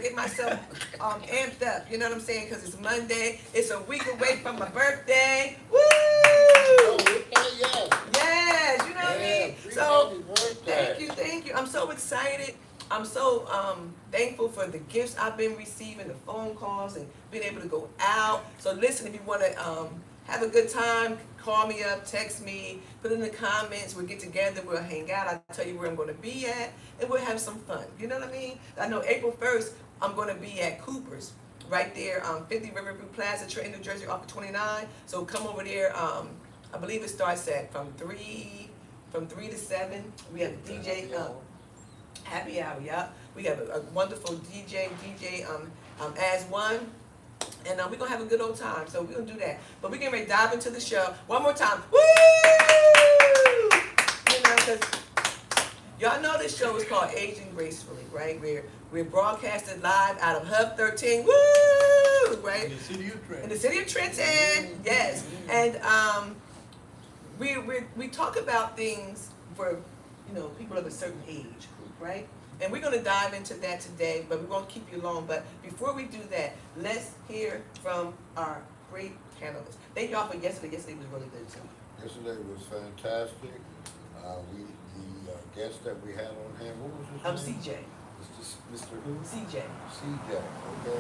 get myself amped up. You know what I'm saying? Because it's Monday. It's a week away from my birthday. Woo! Oh, yes. Yes, you know what I Yeah, mean? So, happy birthday. thank you. I'm so excited. I'm so thankful for the gifts I've been receiving, the phone calls, and being able to go out. So listen, if you want to have a good time, call me up, text me, put in the comments. We'll get together, we'll hang out. I'll tell you where I'm going to be at, and we'll have some fun. You know what I mean? I know April 1st, I'm going to be at Cooper's, right there, 50 Riverview Plaza, Trenton, New Jersey, off of 29. So come over there. I believe it starts at from 3 to 7. We have a DJ. Happy hour, yeah. We have a wonderful DJ as one, and we're gonna have a good old time. So we're gonna do that. But we're getting ready to dive into the show one more time. Woo! You know, because y'all know this show is called Aging Gracefully, right? We're broadcasted live out of Hub 13. Woo! Right? In the city of Trenton. In the city of Trenton, yes. And we talk about things for people of a certain age group, right? And we're going to dive into that today, but we won't keep you long. But before we do that, let's hear from our great panelists. Thank y'all for yesterday. Yesterday was really good too. Yesterday was fantastic. The guest that we had on hand, what was his name? CJ. Mr. Who? CJ. CJ. Okay.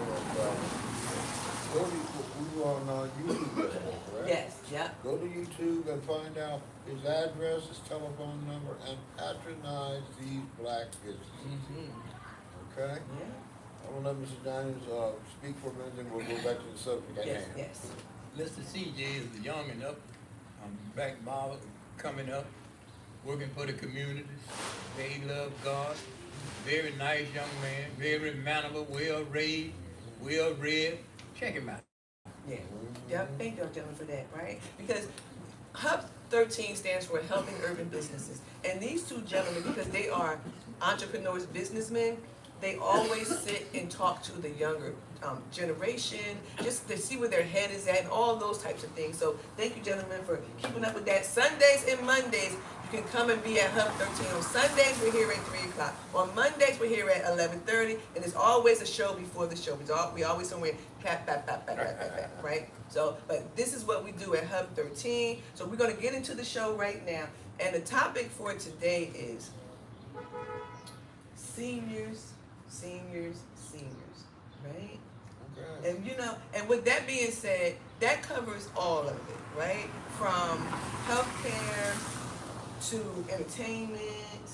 We were on YouTube yesterday, correct? Yes. Yeah. Go to YouTube and find out his address, his telephone number, and patronize these black businesses. Mm-hmm. Okay? Yeah. I will let Mr. Daniels speak for a minute, then we'll go back to the subject at Yes. hand. Yes. Mr. CJ is young and up, back Bob coming up, working for the community. They love God. Very nice young man, very mannerable, well raised, well read. Check him out. Yeah. Yep. Thank y'all, gentlemen, for that, right? Because Hub 13 stands for Helping Urban Businesses. And these two gentlemen, because they are entrepreneurs, businessmen, they always sit and talk to the younger generation, just to see where their head is at and all those types of things. So thank you, gentlemen, for keeping up with that. Sundays and Mondays, you can come and be at Hub 13. On Sundays, we're here at 3 o'clock. On Mondays, we're here at 11:30. And there's always a show before the show. We always somewhere, right? So, but this is what we do at Hub 13. So we're going to get into the show right now. And the topic for today is seniors, right? Okay. And and with that being said, that covers all of it, right? From healthcare to entertainment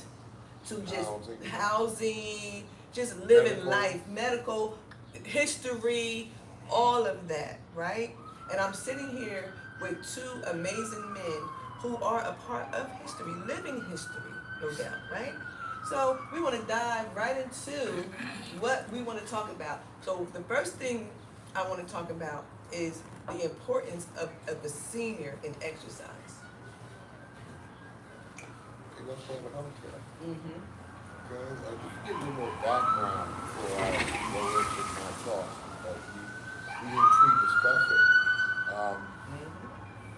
to just housing, just living life, medical history, all of that, right? And I'm sitting here with two amazing men who are a part of history, living history, no doubt, right? So we want to dive right into what we want to talk about. So the first thing I want to talk about is the importance of the senior in exercise. Okay, let's go to healthcare. Mm-hmm. Okay, just to give you a little background before I go into my thoughts, but we didn't pre-discuss it.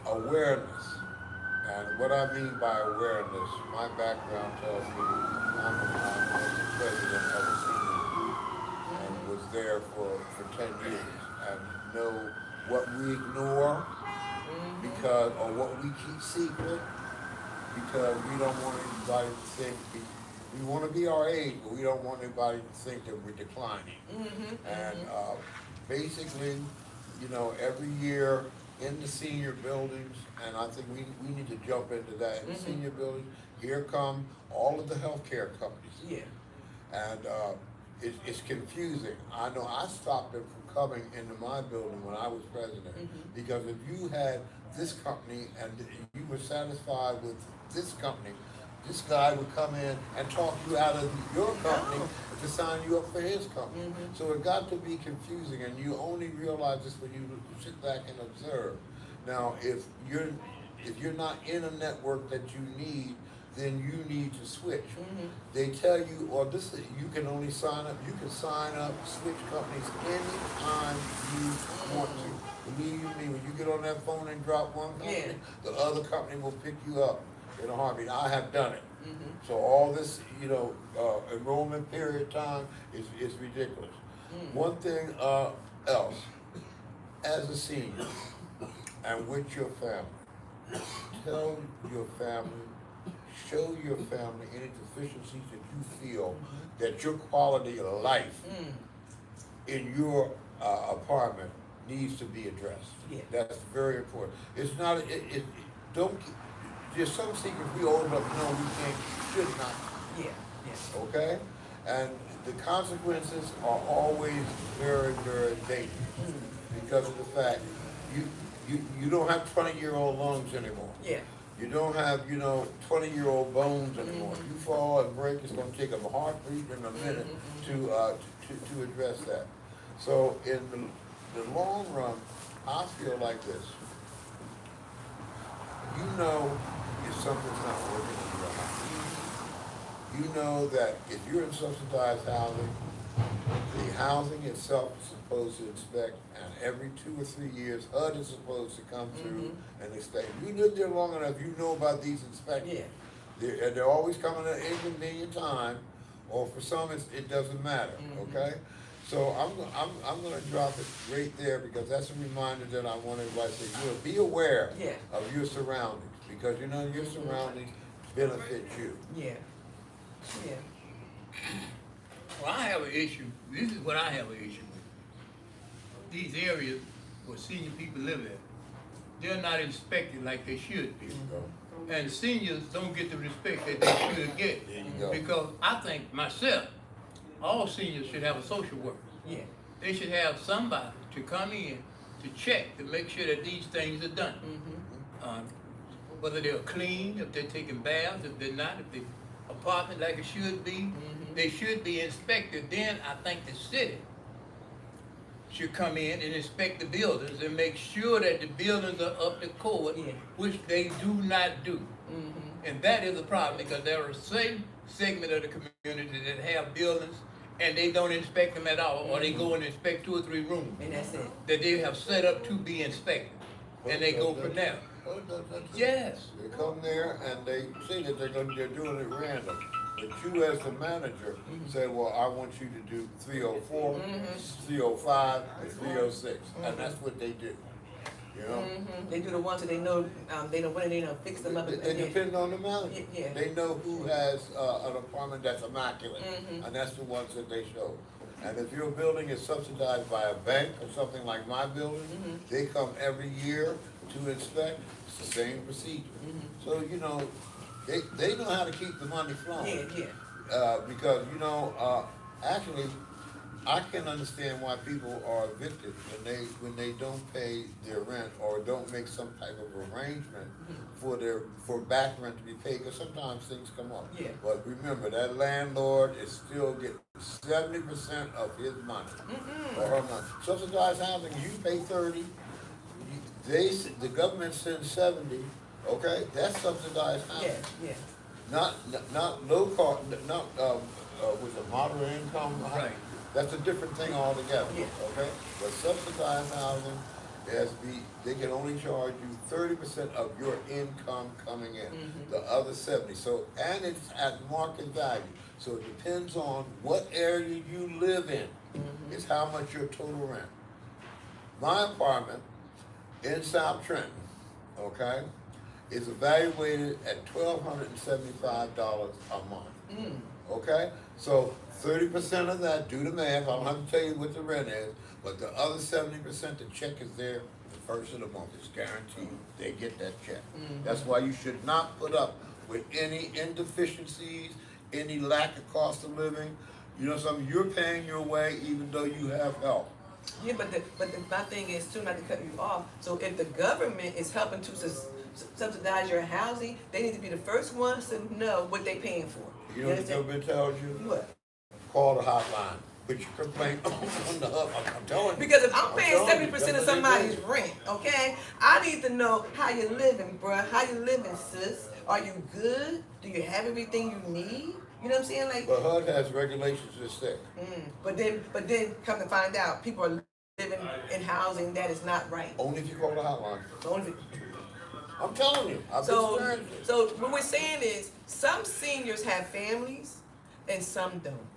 Awareness. And what I mean by awareness, my background tells me I was the president of a senior group and was there for 10 years and know what we ignore because, or what we keep secret because we don't want anybody to think, we want to be our age, but we don't want anybody to think that we're declining. And basically, every year, in the senior buildings, and I think we need to jump into that. In the senior buildings, here come all of the healthcare companies. Yeah. And it's confusing. I know I stopped them from coming into my building when I was president, because if you had this company and you were satisfied with this company, this guy would come in and talk you out of your company to sign you up for his company. So it got to be confusing, and you only realize this when you sit back and observe. Now, if you're not in a network that you need, then you need to switch. They tell you, or you can only sign up. You can sign up, switch companies anytime you want to. Believe me, when you get on that phone and drop one company, the other company will pick you up in a heartbeat. I have done it. So all this, enrollment period time is ridiculous. One thing else, as a senior and with your family, tell your family, show your family any deficiencies that you feel that your quality of life in your apartment needs to be addressed. Yeah. That's very important. It's not, don't, there's some secrets we old enough to know we can't, should not, Yeah, yeah. okay? And the consequences are always very, very dangerous because of the fact you don't have 20-year-old lungs anymore. Yeah. You don't have, 20-year-old bones anymore. If you fall and break, it's gonna take a heartbeat in a minute to address that. So in the long run, I feel like this. You know if something's not working in your house. You know that if you're in subsidized housing, the housing itself is supposed to inspect, and every 2 or 3 years, HUD is supposed to come through and inspect. You live there long enough, you know about these inspections. Yeah. They're always coming at an inconvenient time, or for some, it doesn't matter, okay? So I'm gonna drop it right there, because that's a reminder that I want everybody to say, be aware of your surroundings, because your surroundings benefit you. Yeah. Yeah. Well, I have an issue, this is what I have an issue with. These areas where senior people live in, they're not inspected like they should be. And seniors don't get the respect that they should get. There you go. Because I think myself, all seniors should have a social worker. Yeah. They should have somebody to come in to check, to make sure that these things are done. Whether they're clean, if they're taking baths, if they're not, if the apartment like it should be, they should be inspected. Then I think the city should come in and inspect the buildings and make sure that the buildings are up to code, which they do not do. And that is a problem, because there are certain segment of the community that have buildings and they don't inspect them at all, or they go and inspect 2 or 3 rooms And that's it. that they have set up to be inspected, and they go from there. Yes. They come there and they say that they're doing it random. But you as the manager say, well, I want you to do 304, 305, and 306. And that's what they do. They do the ones that they know when they don't fix them up. They depend on the manager. Yeah. They know who has an apartment that's immaculate, and that's the ones that they show. And if your building is subsidized by a bank or something like my building, they come every year to inspect. It's the same procedure. So, they know how to keep the money flowing. Because, actually, I can understand why people are evicted when they don't pay their rent or don't make some type of arrangement for back rent to be paid, because sometimes things come up. But remember, that landlord is still getting 70% of his money or her money. Subsidized housing, you pay 30, the government sends 70. Okay, that's subsidized housing. Not low cost, with a moderate income. Right. That's a different thing altogether. Okay, but subsidized housing they can only charge you 30% of your income coming in. The other 70. So, and it's at market value. So it depends on what area you live in. It's how much your total rent. My apartment in South Trenton, okay, is evaluated at $1,275 a month. Okay, so 30% of that, do the math. I don't have to tell you what the rent is, but the other 70%, the check is there the first of the month. It's guaranteed. They get that check. That's why you should not put up with any indeficiencies, any lack of cost of living. Something, you're paying your way even though you have help. Yeah, but my thing is too, not to cut you off. So if the government is helping to subsidize your housing, they need to be the first ones to know what they're paying for. You know what the government tells you? What? Call the hotline. Put your complaint on the hub. I'm telling you. Because if I'm paying telling you, 70% of that's what they somebody's do. rent, okay, I need to know how you living, bruh. How you living, sis? Are you good? Do you have everything you need? You know what I'm saying? Like, But HUD has regulations that say. but then come to find out, people are living in housing that is not right. Only if you call the hotline. So only- I'm telling you. I've So, experienced it. so what we're saying is some seniors have families and some don't.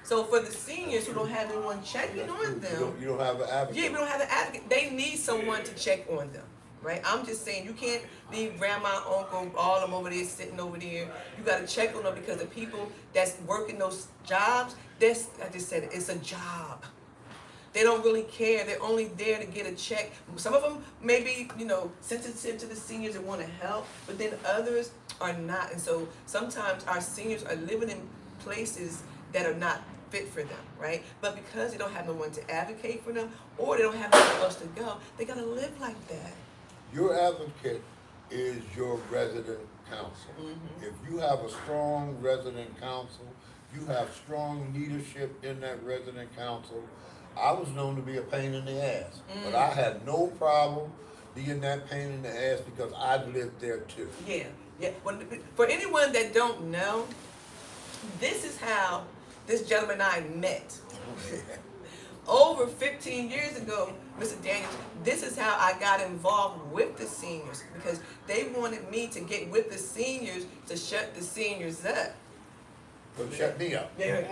So for the seniors who don't have anyone checking on them, You don't have an advocate. yeah, we don't have an advocate. They need someone to check on them, right? I'm just saying, you can't leave grandma, uncle, all of them over there sitting over there. You got to check on them because the people that's working those jobs, that's, I just said it, it's a job. They don't really care. They're only there to get a check. Some of them may be, sensitive to the seniors and want to help, but then others are not. And so sometimes our seniors are living in places that are not fit for them, right? But because they don't have no one to advocate for them, or they don't have nowhere else to go, they gotta live like that. Your advocate is your resident council. Mhm. If you have a strong resident council, you have strong leadership in that resident council. I was known to be a pain in the ass, but I had no problem being that pain in the ass because I lived there too. Yeah, yeah. For anyone that don't know, this is how this gentleman and I met. Over 15 years ago, Mr. Daniels, this is how I got involved with the seniors, because they wanted me to get with the seniors to shut the seniors up. So shut me up. Yeah.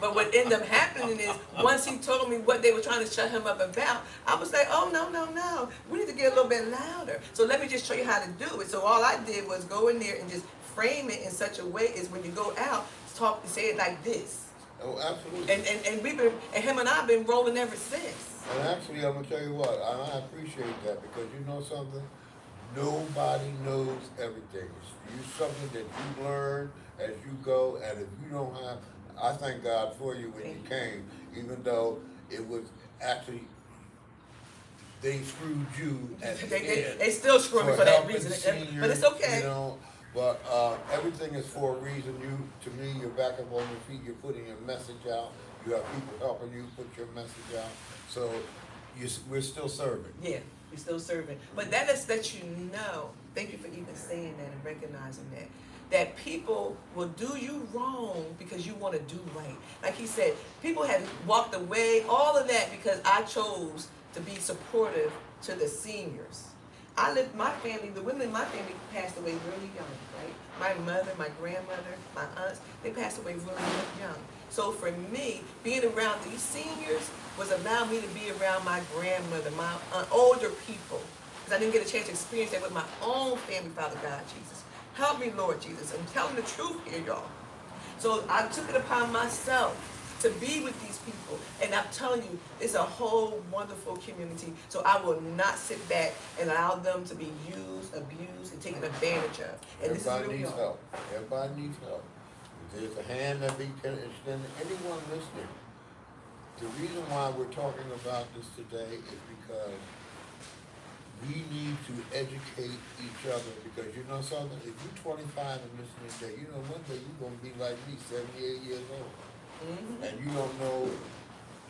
But what ended up happening is, once he told me what they were trying to shut him up about, I was like, oh, no. We need to get a little bit louder. So let me just show you how to do it. So all I did was go in there and just frame it in such a way is when you go out, say it like this. Oh, absolutely. And we've been, and him and I have been rolling ever since. And actually, I'm gonna tell you what, and I appreciate that because you know something? Nobody knows everything. It's something that you learn as you go, and if you don't have, I thank God for you when you came, even though it was actually, they screwed you at the end. They still screw me for that helping reason, seniors, but it's okay. You know, but everything is for a reason. To me, you're back up on your feet. You're putting your message out. You have people helping you put your message out. So we're still serving. Yeah, you're still serving. But that is that you know. Thank you for even saying that and recognizing that. That people will do you wrong because you want to do right. Like he said, people have walked away, all of that because I chose to be supportive to the seniors. My family, the women in my family passed away really young, right? My mother, my grandmother, my aunts, they passed away really young. So for me, being around these seniors was allowing me to be around my grandmother, my older people, because I didn't get a chance to experience that with my own family, Father God, Jesus. Help me, Lord Jesus. I'm telling the truth here, y'all. So I took it upon myself to be with these people. And I'm telling you, it's a whole wonderful community. So I will not sit back and allow them to be used, abused, and taken advantage of. And this is Everybody really needs all. help. Everybody needs help. If there's a hand that be extended, anyone listening, the reason why we're talking about this today is because we need to educate each other, because you know something, if you're 25 and listening today, you know one day you're gonna be like me, 78 years old. Mhm. And you don't know,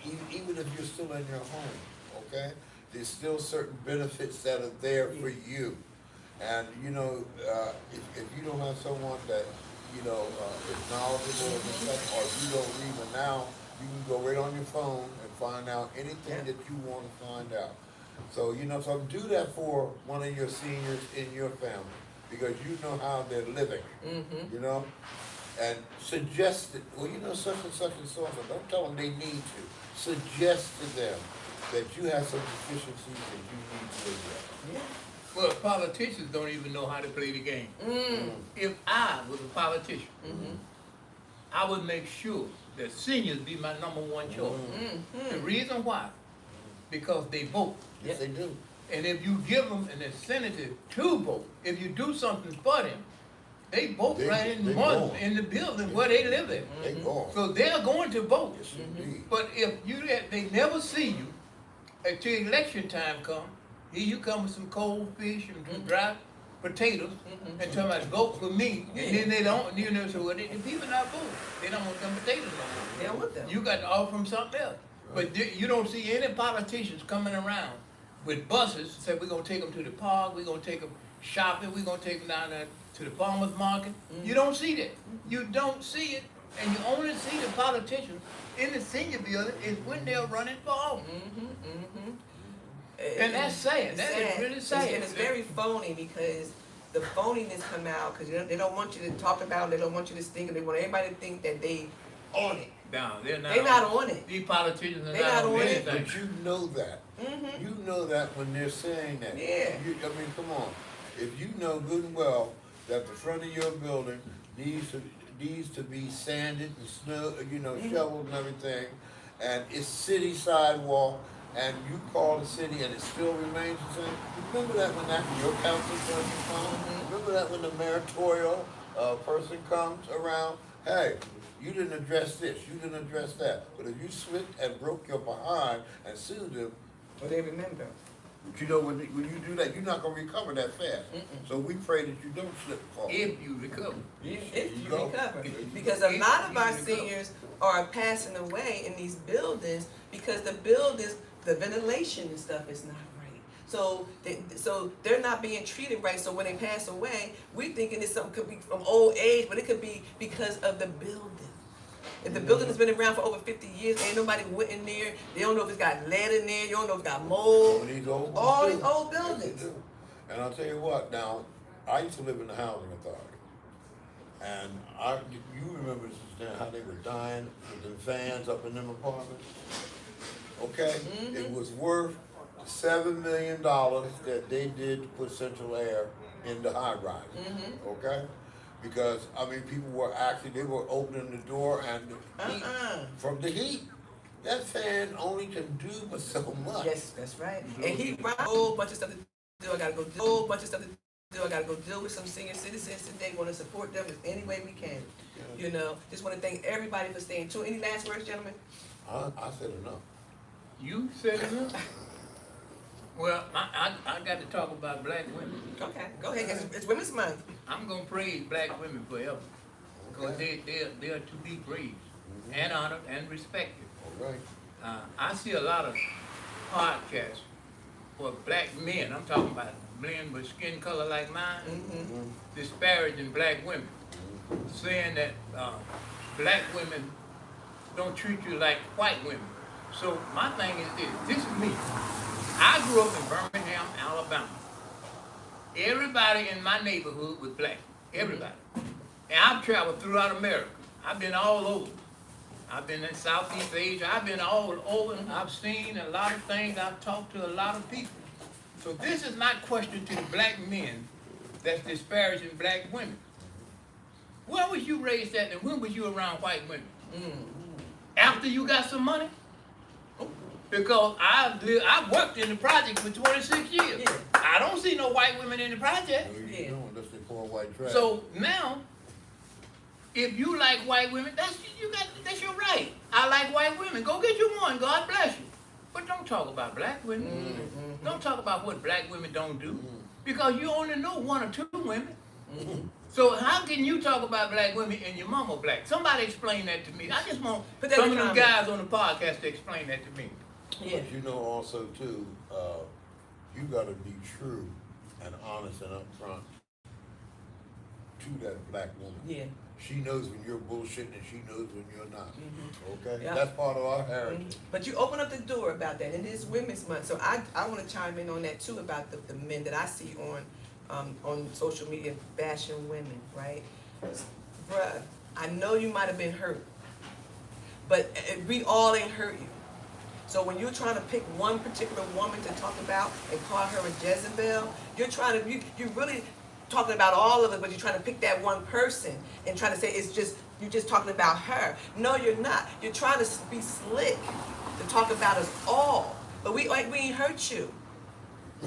even if you're still in your home, okay? There's still certain benefits that are there for you. And you know, if you don't have someone that, is knowledgeable of this stuff, or you don't even now, you can go right on your phone and find out anything Yeah. that you want to find out. So, so do that for one of your seniors in your family, because you know how they're living, Mhm. and suggest it, such and such and so on. Don't tell them they need to. Suggest to them that you have some deficiencies that you need to address. Yeah. Well, politicians don't even know how to play the game. Mm. If I was a politician, Mhm. I would make sure that seniors be my number one choice. The Mhm. reason why, because they vote. Yes, they do. And if you give them an incentive to vote, if you do something for them, they vote They- right in they one go. in the building where they live in. They go. So they're going to vote. Yes, indeed. But if they never see you until election time come, here you come with some cold fish and some dry potatoes and tell them vote for me. And then they don't, so well, the people not voting. They don't want them potatoes no more. They don't want them. You got to offer them something else. But you don't see any politicians coming around with buses, say we're gonna take them to the park, we're gonna take them shopping, we're gonna take them down there to the farmer's market. You don't see that. You don't see it, and you only see the politicians in the senior building is when they're running for office. And that's sad. That is really sad. And it's very phony because the phoniness come out because they don't want you to talk about it. They don't want you to think. They want everybody to think that they own it. down. They're not. They not on it. These politicians are They not not on on it. anything. But you know that. Mm-hmm. You know that when they're saying that. Yeah. I mean, come on. If you know good and well that the front of your building needs to be sanded and snow, shoveled and everything, and it's city sidewalk, and you call the city and it still remains the same. Remember that when your council person comes? Remember that when the mayoral person comes around? Hey, you didn't address this, you didn't address that. But if you slipped and broke your behind and sued them, Well, they remember. but when you do that, you're not gonna recover that fast. So we pray that you don't slip and fall. If you recover. If you go. recover. There you Because go. a lot of If our you recover. seniors are passing away in these buildings because the buildings, the ventilation and stuff is not right. So they're not being treated right. So when they pass away, we thinking it's something could be from old age, but it could be because of the building. If the building has been around for over 50 years, ain't nobody went in there. They don't know if it's got lead in there. You don't know if it's got Some mold. of these old All ones these do. old Yes, they buildings. do. And I'll tell you what, now, I used to live in the housing authority. And you remember how they were dying with the fans up in them apartments? Okay? It was worth $7 million that they did to put central air in the high rise. Okay? Because, I mean, people were they were opening the door and the heat, from the heat, that fan only can do but so much. Yes, that's right. And he brought a whole bunch of stuff to do. I gotta go do a whole bunch of stuff to do. I gotta go deal with some senior citizens today. Want to support them in any way we can. Just want to thank everybody for staying tuned. Any last words, gentlemen? I said enough. You said it. Well, I got to talk about black women. Okay, go ahead. It's Women's Month. I'm gonna praise black women forever, because they are to be praised and honored and respected. All right. I see a lot of podcasts for black men. I'm talking about men with skin color like mine, disparaging black women, saying that black women don't treat you like white women. So my thing is this. This is me. I grew up in Birmingham, Alabama. Everybody in my neighborhood was black. Everybody. And I've traveled throughout America. I've been all over. I've been in Southeast Asia. I've been all over. I've seen a lot of things. I've talked to a lot of people. So this is not question to the black men that's disparaging black women. Where was you raised at and when was you around white women? After you got some money? Because I've worked in the project for 26 years. Yeah. I don't see no white women in the project. No, you Yeah. don't, unless they pour white trash. So now, if you like white women, that's your right. I like white women. Go get you one. God bless you. But don't talk about black women. Don't talk about what black women don't do, because you only know one or two women. So how can you talk about black women and your mama black? Somebody explain that to me. I just want Put that some in of them the guys on the podcast to explain that to me. Yeah. But you know also too, you gotta be true and honest and upfront to that black woman. Yeah. She knows when you're bullshitting and she knows when you're not. Okay? Yeah. That's part of our heritage. But you open up the door about that, and it is Women's Month. So I want to chime in on that too, about the men that I see on social media bashing women, right? Bruh, I know you might have been hurt, but we all ain't hurt you. So when you're trying to pick one particular woman to talk about and call her a Jezebel, you're really talking about all of it, but you're trying to pick that one person and trying to say you're just talking about her. No, you're not. You're trying to be slick to talk about us all, but we ain't hurt you.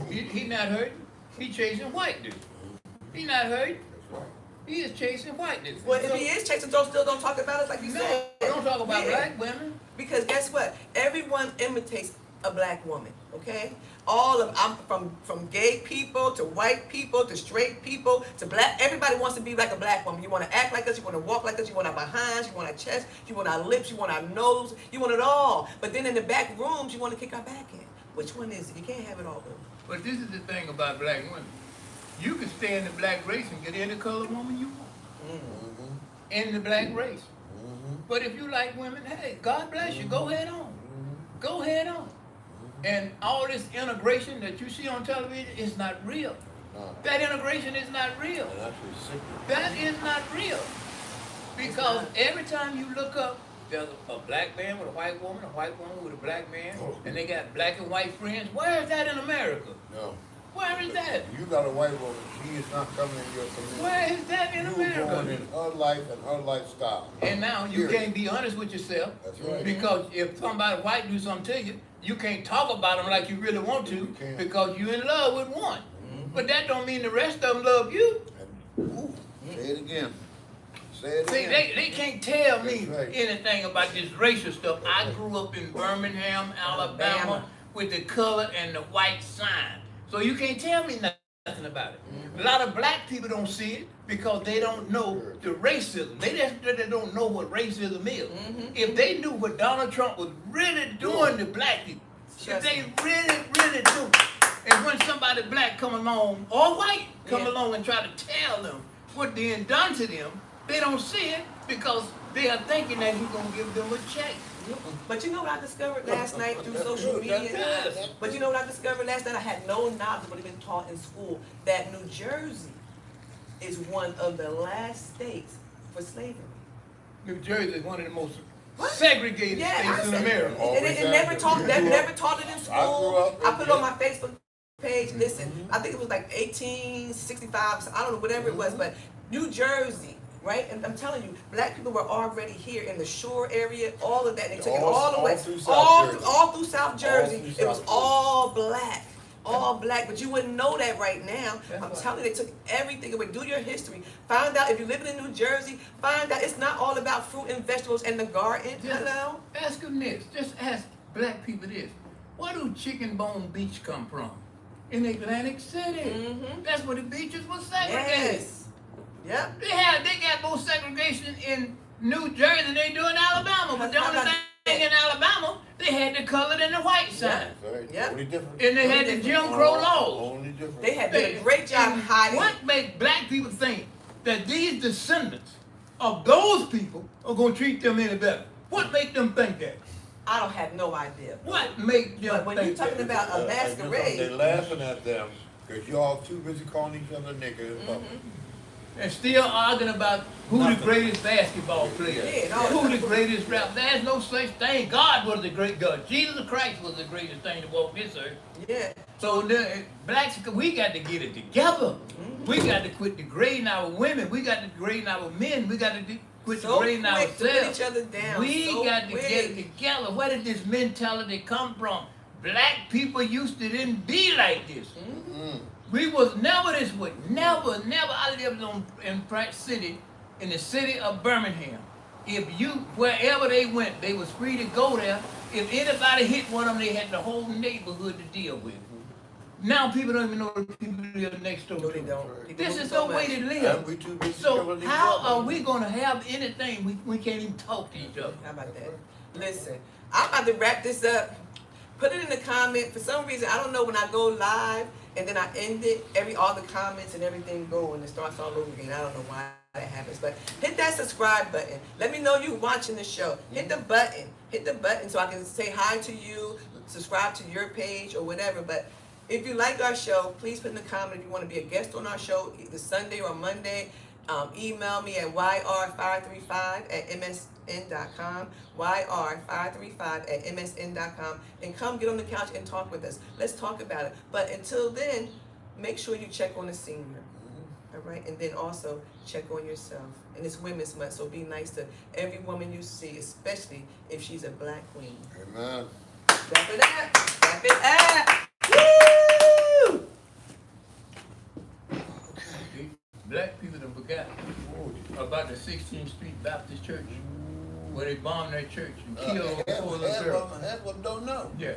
He not hurt. He chasing white dude. He not hurt. That's right. He is chasing white dude. Well, if he is chasing, still don't talk about us like you No, said. don't talk about Yeah. black women. Because guess what? Everyone imitates a black woman, okay? I'm from gay people to white people to straight people to black. Everybody wants to be like a black woman. You want to act like us, you want to walk like us, you want our behinds, you want our chest, you want our lips, you want our nose, you want it all. But then in the back rooms, you want to kick our back in. Which one is it? You can't have it all, though. But this is the thing about black women. You can stay in the black race and get any color woman you want in the black race. But if you like women, hey, God bless you. Go ahead on. Go ahead on. And all this integration that you see on television is not real. No. That integration is not real. And actually sick. That is not real. Because every time you look up there's a black man with a white woman with a black man, Oh. and they got black and white friends. Where is that in America? No. Where is that? You got a white woman, she is not coming in your community. Where is that in You were born America? in her life and her lifestyle. And now you Period. can't be honest with yourself. That's right. Because if somebody white do something to you, you can't talk about them like you really want to You can't. because you're in love with one. But that don't mean the rest of them love you. And, ooh, say it again. Say it See, again. they can't tell me That's right. anything about this racial stuff. I right. grew up in Birmingham, Alabama, Alabama. with the color and the white sign. So you can't tell me nothing about it. A lot of black people don't see it because they don't know the racism. They don't know what racism is. If they knew what Donald Trump was really doing to black people, if they really do, and when somebody black come along or white come Yeah. along and try to tell them what being done to them, they don't see it because they are thinking that he's gonna give them a check. But you know what I discovered last night through social media? But you know what I discovered last night? I had no knowledge of what had been taught in school, that New Jersey is one of the last states for slavery. New Jersey is one of the most What? segregated Yeah, states I in said- America. And it never taught, they never taught it in I grew school. up I put it on in- my Facebook page. Listen, I think it was like 1865, I don't know, whatever it was, but New Jersey, right? And I'm telling you, black people were already here in the shore area, all of that. They took it all the All way, through South all Jersey. through, all through South Jersey. through It was South all black. All black, but you wouldn't know that right now. That's I'm right. telling you, they took everything away. Do your history. Find out if you're living in New Jersey. Find out it's not all about fruit and vegetables and the garden. Just Hello. ask them this. Just ask black people this. Where do Chicken Bone Beach come from? In Atlantic City. Mhm. That's where the beaches were segregated. Yes. Yep. They got more segregation in New Jersey than they do in Alabama. But the How only about thing in Alabama, they had the colored and the white sign. Right. Yep. Only different. And they had the Jim Crow laws. Only different. They had did a great job And hiding. what makes black people think that these descendants of those people are going to treat them any better? What make them think that? I don't have no idea. What make them But when you're think talking that? about a They're masquerade, laughing at them because y'all too busy calling each other niggas. And still arguing about who the Nothing. greatest basketball player is, Yeah, no, who the greatest rap. There's no such thing. God was the great God. Jesus Christ was the greatest thing to walk this earth. yeah. So blacks, we got to get it together. We got to quit degrading our women. We got to degrade our men. We got to quit So degrading quick to put ourselves. each other down. We so got to quick. get it together. Where did this mentality come from? Black people used to didn't be like this. We was never this way. Never. I lived in Pratt City, in the city of Birmingham. Wherever they went, they was free to go there. If anybody hit one of them, they had the whole neighborhood to deal with. Now people don't even know the people live next door. No, to they them. don't. People This move is so no way much. to And live. we too busy So killing each how other. are we gonna have anything? We can't even talk to each other. How about that? Listen, I'm about to wrap this up. Put it in the comment. For some reason, I don't know, when I go live and then I end it, all the comments and everything go and it starts all over again. I don't know why that happens, but hit that subscribe button. Let me know you watching the show. Hit the button. Hit the button so I can say hi to you, subscribe to your page or whatever. But if you like our show, please put in the comment if you want to be a guest on our show, either Sunday or Monday. Email me at yr535@msn.com, yr535@msn.com, and come get on the couch and talk with us. Let's talk about it. But until then, make sure you check on a senior. All right, and then also check on yourself. And it's Women's Month, so be nice to every woman you see, especially if she's a black queen. Amen. Wrap it up. Wrap it up. Woo! Black people done forgot about the 16th Street Baptist Church, where they bombed that church and killed over 4 little girls. Half of them don't know. Yeah.